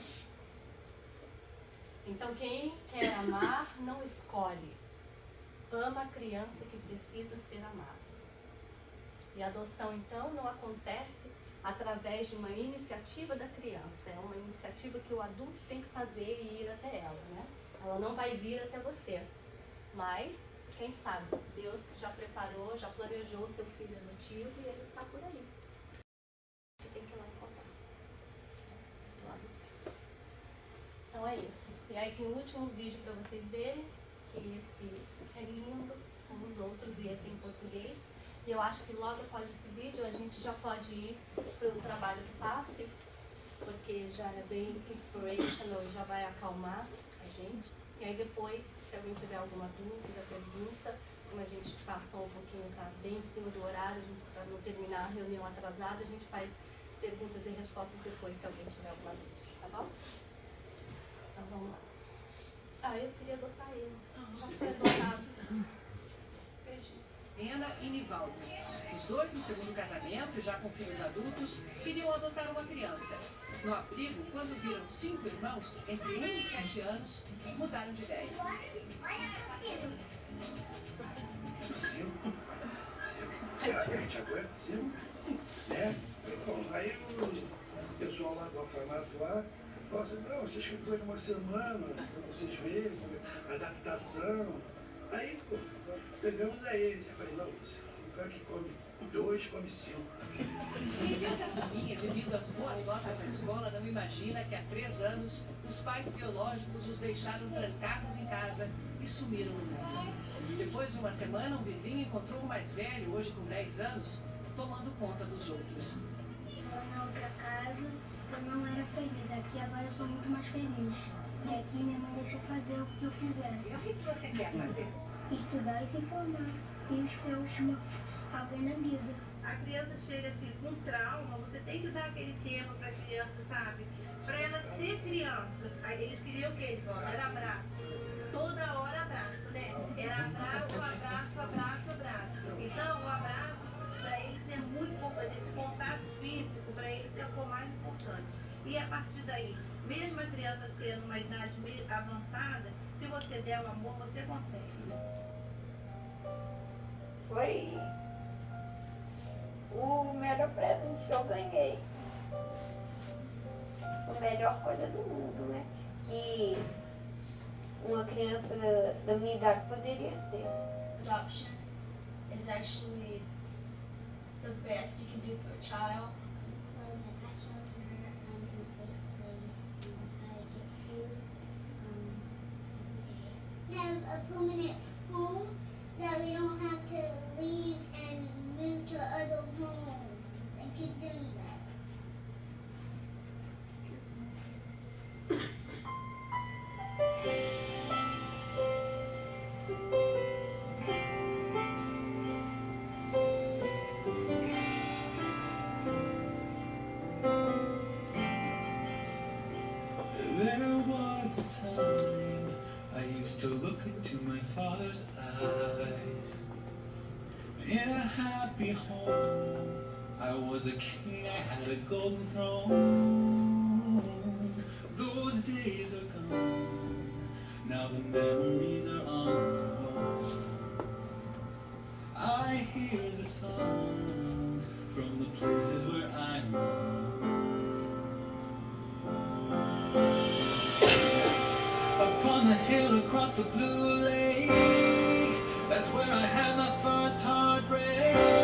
Então, quem quer amar não escolhe, ama a criança que precisa ser amada. E a adoção, então, não acontece através de uma iniciativa da criança, é uma iniciativa que o adulto tem que fazer e ir até ela, né? Ela não vai vir até você, mas, quem sabe, Deus que já preparou, já planejou o seu filho adotivo e ele está por aí. Você tem que ir lá encontrar. Tem que ir lá buscar. Então é isso. E aí tem o último vídeo para vocês verem, que esse é lindo, como os outros, e esse é em português. E eu acho que logo após esse vídeo a gente já pode ir para o trabalho do passe, porque já é bem inspirational e já vai acalmar a gente. E aí depois, se alguém tiver alguma dúvida, pergunta, como a gente passou um pouquinho, tá bem em cima do horário, para não terminar a reunião atrasada, a gente faz perguntas e respostas depois, se alguém tiver alguma dúvida, tá bom? Então vamos lá. Ah, eu queria adotar ele. Já foi adotado. Perdi. Ana e Nivaldo. Os dois, no segundo casamento, já com filhos adultos, queriam adotar uma criança. No abrigo, quando viram 5 irmãos, entre 1 e 7 anos, mudaram de ideia. 5? Você acha que a gente aguenta 5? Né? Bom, aí o pessoal lá do orfanato lá falou assim, não, vocês ficam uma semana para vocês verem, adaptação. Aí, pô, pegamos a eles. Eu falei, não, o cara que come 2, come 5. Quem vê essa turminha, devido às boas notas na escola, não imagina que há 3 anos os pais biológicos os deixaram trancados em casa e sumiram no mundo. Depois de uma semana, um vizinho encontrou o mais velho, hoje com 10 anos, tomando conta dos outros. Lá na outra casa eu não era feliz, aqui agora eu sou muito mais feliz. E aqui minha mãe deixa eu fazer o que eu quiser. E o que você quer fazer? Estudar e se formar. E ser alguém na vida. A criança chega assim com trauma, você tem que dar aquele tempo para a criança, sabe? Para ela ser criança. Aí eles queriam o quê? Era abraço. Toda hora abraço, né? Era abraço, abraço, abraço, abraço. Então o abraço para eles é muito importante. Esse contato físico para eles é o mais importante. E a partir daí, mesmo a criança tendo uma idade meio avançada, se você der o amor, você consegue. Foi o melhor presente que eu ganhei. A melhor coisa do mundo, né? Que uma criança da minha idade poderia ter. Adoption is actually the best you can do for a child. Because I got shelter, I'm in a safe place, and I get food every day. Have a permanent home that we don't have to leave and move to other homes and keep doing that. There was a time I used to look into my father's eyes. In a happy home, I was a king, I had a golden throne. Those days are gone, now the memories are on the wall. I hear the songs from the places where I was born. Upon the hill across the blue lake, that's where I had my first heartbreak.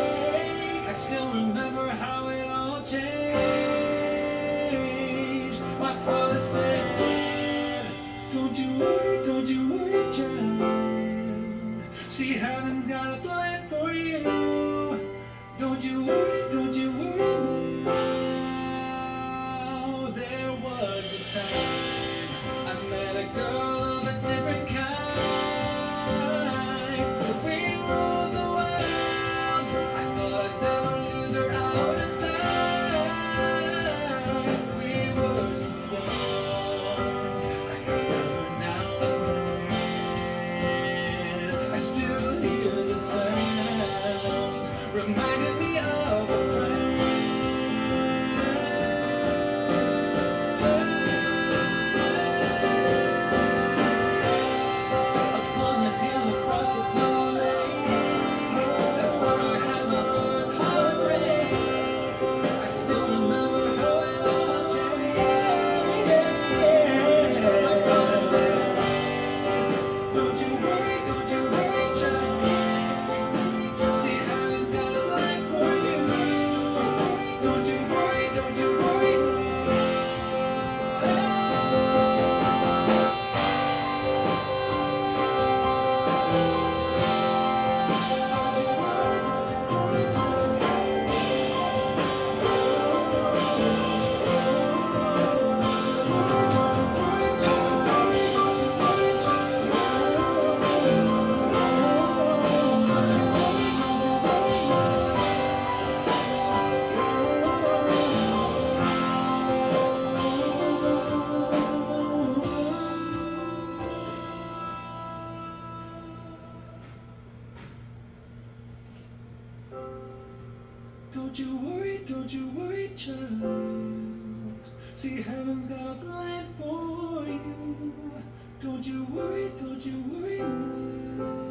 Don't you worry, child. See, heaven's got a plan for you. Don't you worry now.